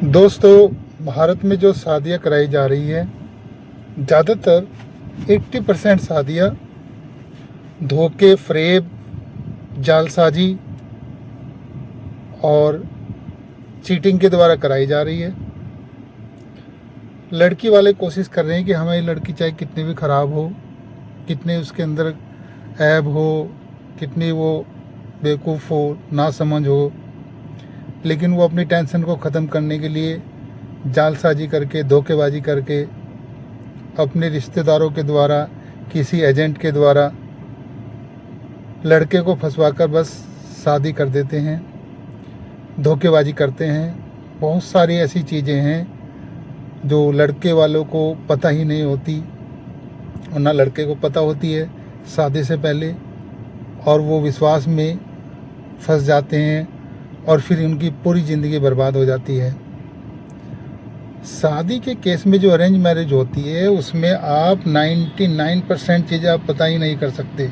दोस्तों, भारत में जो शादियाँ कराई जा रही है, ज़्यादातर 80% शादियाँ धोखे, फ़रेब, जालसाजी और चीटिंग के द्वारा कराई जा रही है। लड़की वाले कोशिश कर रहे हैं कि हमारी लड़की चाहे कितनी भी ख़राब हो, कितने उसके अंदर ऐब हो, कितनी वो बेवकूफ़ हो, नासमझ हो, लेकिन वो अपनी टेंशन को ख़त्म करने के लिए जालसाजी करके, धोखेबाजी करके, अपने रिश्तेदारों के द्वारा, किसी एजेंट के द्वारा लड़के को फंसवाकर बस शादी कर देते हैं, धोखेबाजी करते हैं। बहुत सारी ऐसी चीज़ें हैं जो लड़के वालों को पता ही नहीं होती और ना लड़के को पता होती है शादी से पहले, और वो विश्वास में फंस जाते हैं और फिर उनकी पूरी ज़िंदगी बर्बाद हो जाती है। शादी के केस में जो अरेंज मैरिज होती है उसमें आप 99% चीज़ें आप पता ही नहीं कर सकते,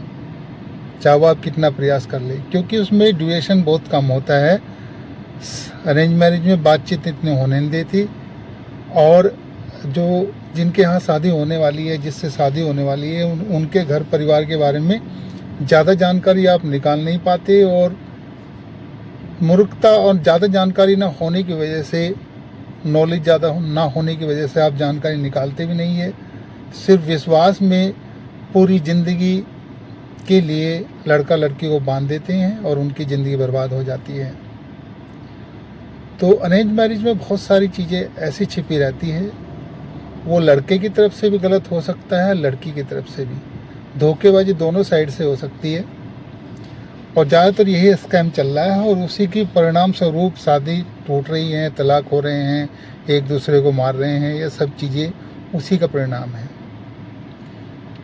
चाहे वो आप कितना प्रयास कर ले, क्योंकि उसमें ड्यूरेशन बहुत कम होता है। अरेंज मैरिज में बातचीत इतनी होने नहीं देती, और जो जिनके यहाँ शादी होने वाली है, जिससे शादी होने वाली है, उनके घर परिवार के बारे में ज़्यादा जानकारी आप निकाल नहीं पाते, और मूर्खता और ज़्यादा जानकारी ना होने की वजह से, नॉलेज ज़्यादा ना होने की वजह से आप जानकारी निकालते भी नहीं है। सिर्फ विश्वास में पूरी ज़िंदगी के लिए लड़का लड़की को बांध देते हैं और उनकी ज़िंदगी बर्बाद हो जाती है। तो अरेंज मैरिज में बहुत सारी चीज़ें ऐसी छिपी रहती है, वो लड़के की तरफ से भी गलत हो सकता है, लड़की की तरफ से भी। धोखेबाजी दोनों साइड से हो सकती है, और ज़्यादातर यही स्कैम चल रहा है, और उसी की परिणाम स्वरूप शादी टूट रही हैं, तलाक हो रहे हैं, एक दूसरे को मार रहे हैं। ये सब चीज़ें उसी का परिणाम है,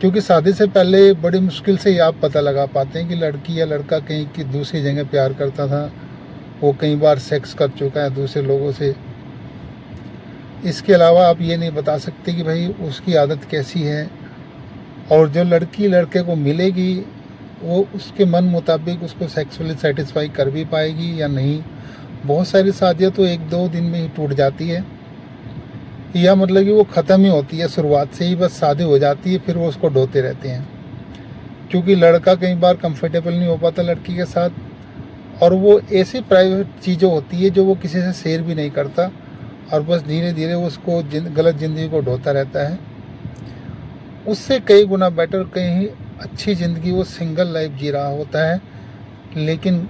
क्योंकि शादी से पहले बड़ी मुश्किल से ही आप पता लगा पाते हैं कि लड़की या लड़का कहीं की दूसरी जगह प्यार करता था, वो कई बार सेक्स कर चुका है दूसरे लोगों से। इसके अलावा आप ये नहीं बता सकते कि भाई उसकी आदत कैसी है, और जो लड़की लड़के को मिलेगी वो उसके मन मुताबिक उसको सेक्सुअली सेटिस्फाई कर भी पाएगी या नहीं। बहुत सारी शादियाँ तो 1-2 दिन में ही टूट जाती है, या मतलब कि वो ख़त्म ही होती है, शुरुआत से ही बस शादी हो जाती है, फिर वो उसको ढोते रहते हैं, क्योंकि लड़का कई बार कंफर्टेबल नहीं हो पाता लड़की के साथ, और वो ऐसी प्राइवेट चीज़ें होती है जो वो किसी से शेयर भी नहीं करता, और बस धीरे धीरे उसको गलत ज़िंदगी को ढोता रहता है। उससे कई गुना बेटर, कहीं अच्छी ज़िंदगी वो सिंगल लाइफ जी रहा होता है, लेकिन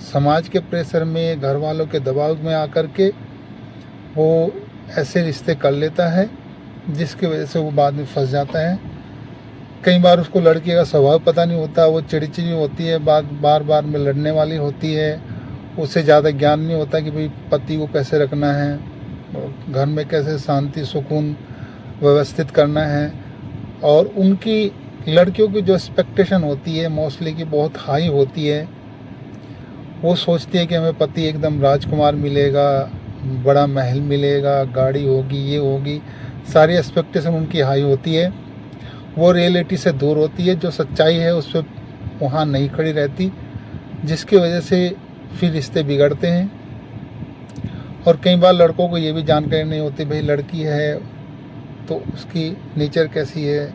समाज के प्रेशर में, घर वालों के दबाव में आकर के वो ऐसे रिश्ते कर लेता है, जिसकी वजह से वो बाद में फंस जाता है। कई बार उसको लड़की का स्वभाव पता नहीं होता, वो चिड़चिड़ी होती है, बार बार में लड़ने वाली होती है, उससे ज़्यादा ज्ञान नहीं होता कि भाई पति को कैसे रखना है, घर में कैसे शांति सुकून व्यवस्थित करना है। और उनकी लड़कियों की जो एक्सपेक्टेशन होती है मोस्टली की बहुत हाई होती है। वो सोचती है कि हमें पति एकदम राजकुमार मिलेगा, बड़ा महल मिलेगा, गाड़ी होगी, ये होगी, सारी एक्सपेक्टेशन उनकी हाई होती है। वो रियलिटी से दूर होती है, जो सच्चाई है उस पर वहाँ नहीं खड़ी रहती, जिसकी वजह से फिर रिश्ते बिगड़ते हैं। और कई बार लड़कों को ये भी जानकारी नहीं होती भाई लड़की है तो उसकी नेचर कैसी है,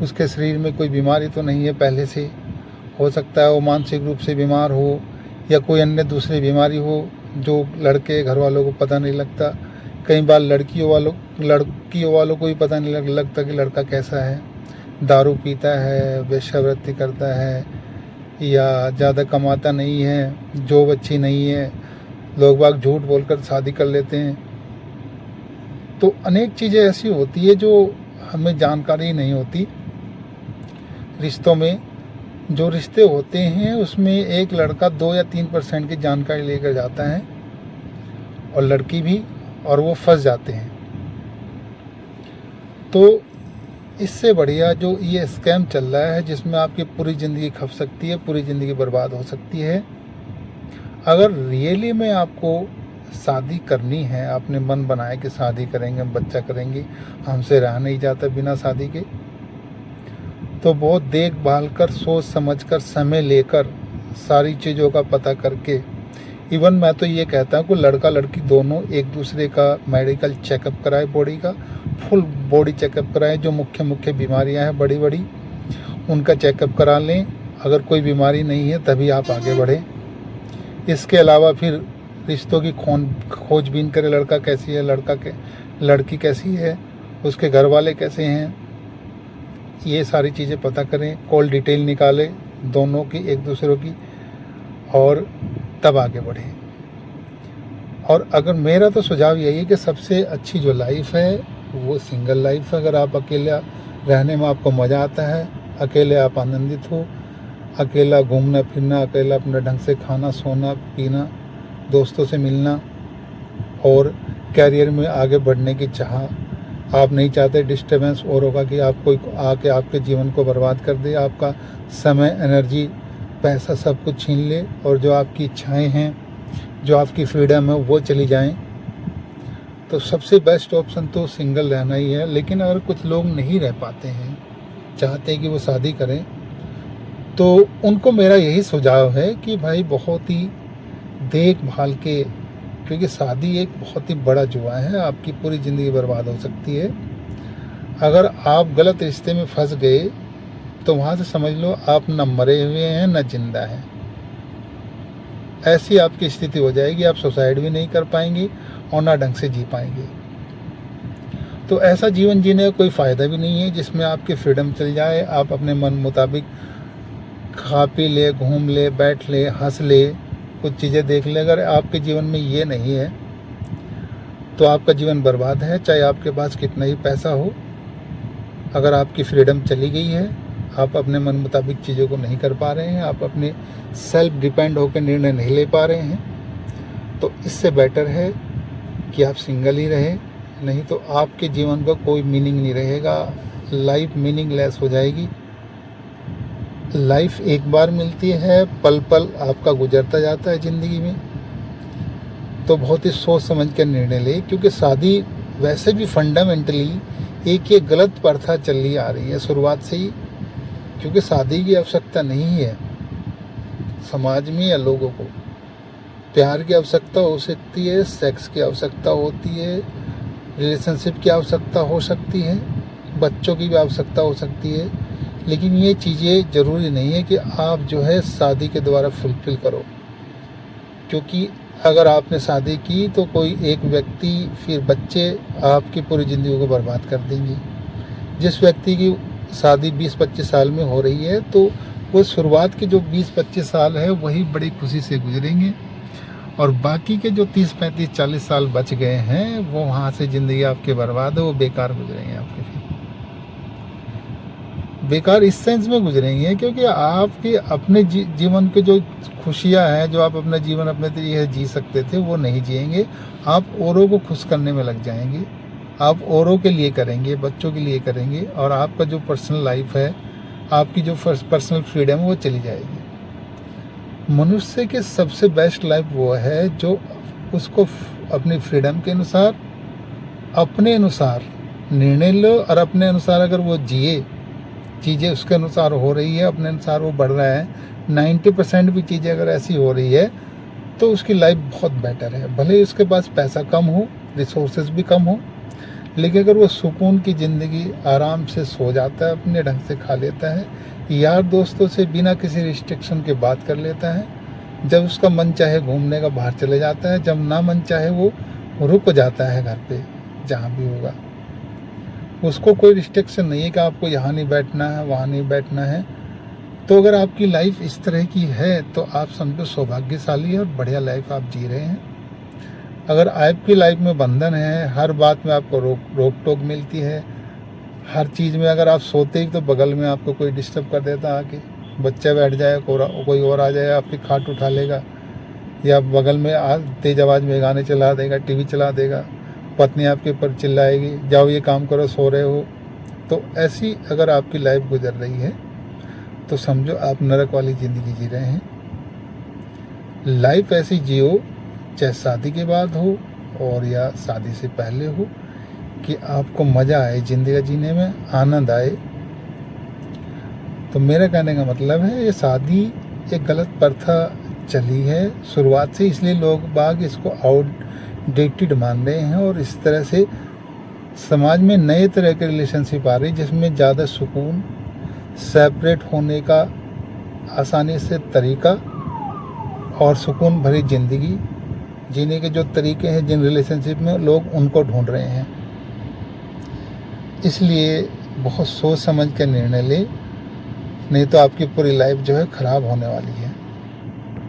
उसके शरीर में कोई बीमारी तो नहीं है पहले से, हो सकता है वो मानसिक रूप से बीमार हो या कोई अन्य दूसरी बीमारी हो जो लड़के घर वालों को पता नहीं लगता। कई बार लड़कियों वालों को भी पता नहीं लगता कि लड़का कैसा है, दारू पीता है, वेश्यावृत्ति करता है, या ज़्यादा कमाता नहीं है, जॉब अच्छी नहीं है, लोग बाग झूठ बोलकर शादी कर लेते हैं। तो अनेक चीज़ें ऐसी होती है जो हमें जानकारी नहीं होती। रिश्तों में जो रिश्ते होते हैं उसमें एक लड़का 2 या 3% की जानकारी लेकर जाता है, और लड़की भी, और वो फंस जाते हैं। तो इससे बढ़िया जो ये स्कैम चल रहा है, जिसमें आपकी पूरी ज़िंदगी खप सकती है, पूरी ज़िंदगी बर्बाद हो सकती है। अगर रियली में आपको शादी करनी है, आपने मन बनाया कि शादी करेंगे, हम बच्चा करेंगे, हमसे रहा नहीं जाता बिना शादी के, तो बहुत देखभाल कर, सोच समझ कर, समय लेकर, सारी चीज़ों का पता करके इवन मैं तो ये कहता हूँ कि लड़का लड़की दोनों एक दूसरे का मेडिकल चेकअप कराए, बॉडी का फुल बॉडी चेकअप कराए। जो मुख्य मुख्य बीमारियाँ हैं बड़ी बड़ी, उनका चेकअप करा लें। अगर कोई बीमारी नहीं है तभी आप आगे बढ़ें। इसके अलावा फिर रिश्तों की खोजबीन करें। लड़का कैसी है, लड़की कैसी है, उसके घर वाले कैसे हैं, ये सारी चीज़ें पता करें। कॉल डिटेल निकालें दोनों की, एक दूसरे की, और तब आगे बढ़ें। और अगर मेरा तो सुझाव यही है कि सबसे अच्छी जो लाइफ है वो सिंगल लाइफ है। अगर आप अकेला रहने में आपको मज़ा आता है, अकेले आप आनंदित हो, अकेला घूमना फिरना, अकेला अपने ढंग से खाना सोना पीना, दोस्तों से मिलना, और कैरियर में आगे बढ़ने की चाह, आप नहीं चाहते डिस्टर्बेंस और होगा कि आप कोई आके आपके जीवन को बर्बाद कर दे, आपका समय, एनर्जी, पैसा सब कुछ छीन ले, और जो आपकी इच्छाएं हैं, जो आपकी फ्रीडम है वो चली जाएं, तो सबसे बेस्ट ऑप्शन तो सिंगल रहना ही है। लेकिन अगर कुछ लोग नहीं रह पाते हैं, चाहते हैं कि वो शादी करें, तो उनको मेरा यही सुझाव है कि भाई बहुत ही देखभाल के, क्योंकि शादी एक बहुत ही बड़ा जुआ है, आपकी पूरी ज़िंदगी बर्बाद हो सकती है। अगर आप गलत रिश्ते में फंस गए तो वहाँ से समझ लो आप न मरे हुए हैं न जिंदा हैं। ऐसी आपकी स्थिति हो जाएगी, आप सुसाइड भी नहीं कर पाएंगे और ना ढंग से जी पाएंगे। तो ऐसा जीवन जीने का कोई फ़ायदा भी नहीं है जिसमें आपकी फ्रीडम चल जाए, आप अपने मन मुताबिक खा पी ले, घूम ले, बैठ ले, हंस ले, कुछ चीज़ें देख ले। अगर आपके जीवन में ये नहीं है तो आपका जीवन बर्बाद है, चाहे आपके पास कितना ही पैसा हो। अगर आपकी फ्रीडम चली गई है, आप अपने मन मुताबिक चीज़ों को नहीं कर पा रहे हैं, आप अपने सेल्फ डिपेंड होकर निर्णय नहीं ले पा रहे हैं, तो इससे बेटर है कि आप सिंगल ही रहें। नहीं तो आपके जीवन का कोई मीनिंग नहीं रहेगा, लाइफ मीनिंगलेस हो जाएगी। लाइफ एक बार मिलती है, पल पल आपका गुजरता जाता है ज़िंदगी में, तो बहुत ही सोच समझ कर निर्णय ले। क्योंकि शादी वैसे भी फंडामेंटली एक ये गलत प्रथा चली आ रही है शुरुआत से ही, क्योंकि शादी की आवश्यकता नहीं है समाज में या लोगों को। प्यार की आवश्यकता हो सकती है, सेक्स की आवश्यकता होती है, रिलेशनशिप की आवश्यकता हो सकती है, बच्चों की भी आवश्यकता हो सकती है। लेकिन ये चीज़ें ज़रूरी नहीं है कि आप जो है शादी के द्वारा फुलफिल करो। क्योंकि अगर आपने शादी की तो कोई एक व्यक्ति, फिर बच्चे आपकी पूरी ज़िंदगी को बर्बाद कर देंगे। जिस व्यक्ति की शादी 20-25 साल में हो रही है तो वो शुरुआत के जो 20-25 साल है वही बड़ी खुशी से गुजरेंगे, और बाकी के जो 30-35-40 साल बच गए हैं वो वहाँ से ज़िंदगी आपके बर्बाद है, वो बेकार गुजरेंगे आपके। फिर बेकार इस सेंस में गुजरेंगे क्योंकि आपके अपने जीवन के जो खुशियाँ हैं, जो आप अपना जीवन अपने तरीके जी सकते थे वो नहीं जिएंगे। आप औरों को खुश करने में लग जाएंगे, आप औरों के लिए करेंगे, बच्चों के लिए करेंगे, और आपका जो पर्सनल लाइफ है, आपकी जो पर्सनल फ्रीडम है वो चली जाएगी। मनुष्य के सबसे बेस्ट लाइफ वो है जो उसको अपनी फ्रीडम के अनुसार, अपने अनुसार निर्णय लो, और अपने अनुसार अगर वो जिए, चीज़ें उसके अनुसार हो रही है, अपने अनुसार वो बढ़ रहा है, 90% भी चीज़ें अगर ऐसी हो रही है तो उसकी लाइफ बहुत बेटर है। भले ही उसके पास पैसा कम हो, रिसोर्सेज भी कम हो, लेकिन अगर वो सुकून की ज़िंदगी आराम से सो जाता है, अपने ढंग से खा लेता है, यार दोस्तों से बिना किसी रिस्ट्रिक्शन के बात कर लेता है, जब उसका मन चाहे घूमने का बाहर चले जाता है, जब ना मन चाहे वो रुक जाता है घर पे जहाँ भी होगा। उसको कोई रिस्ट्रिक्शन नहीं है कि आपको यहाँ नहीं बैठना है, वहाँ नहीं बैठना है। तो अगर आपकी लाइफ इस तरह की है तो आप समझो सौभाग्यशाली है और बढ़िया लाइफ आप जी रहे हैं। अगर आपकी लाइफ में बंधन है, हर बात में आपको रोक टोक मिलती है, हर चीज़ में, अगर आप सोते ही तो बगल में आपको कोई डिस्टर्ब कर देता, आके बच्चा बैठ जाए, कोई और आ जाए, आपकी खाट उठा लेगा, या बगल में तेज़ आवाज़ में गाने चला देगा, टीवी चला देगा, पत्नी आपके ऊपर चिल्लाएगी, जाओ ये काम करो, सो रहे हो। तो ऐसी अगर आपकी लाइफ गुजर रही है तो समझो आप नरक वाली ज़िंदगी जी रहे हैं। लाइफ ऐसी जियो, चाहे शादी के बाद हो और या शादी से पहले हो, कि आपको मज़ा आए ज़िंदगी जीने में, आनंद आए। तो मेरा कहने का मतलब है ये शादी एक गलत प्रथा चली है शुरुआत से, इसलिए लोग बाग इसको आउटडेटेड मान रहे हैं और इस तरह से समाज में नए तरह के रिलेशनशिप आ रही जिसमें ज़्यादा सुकून, सेपरेट होने का आसानी से तरीका और सुकून भरी ज़िंदगी जीने के जो तरीके हैं जिन रिलेशनशिप में, लोग उनको ढूंढ रहे हैं। इसलिए बहुत सोच समझ कर निर्णय ले, नहीं तो आपकी पूरी लाइफ जो है ख़राब होने वाली है।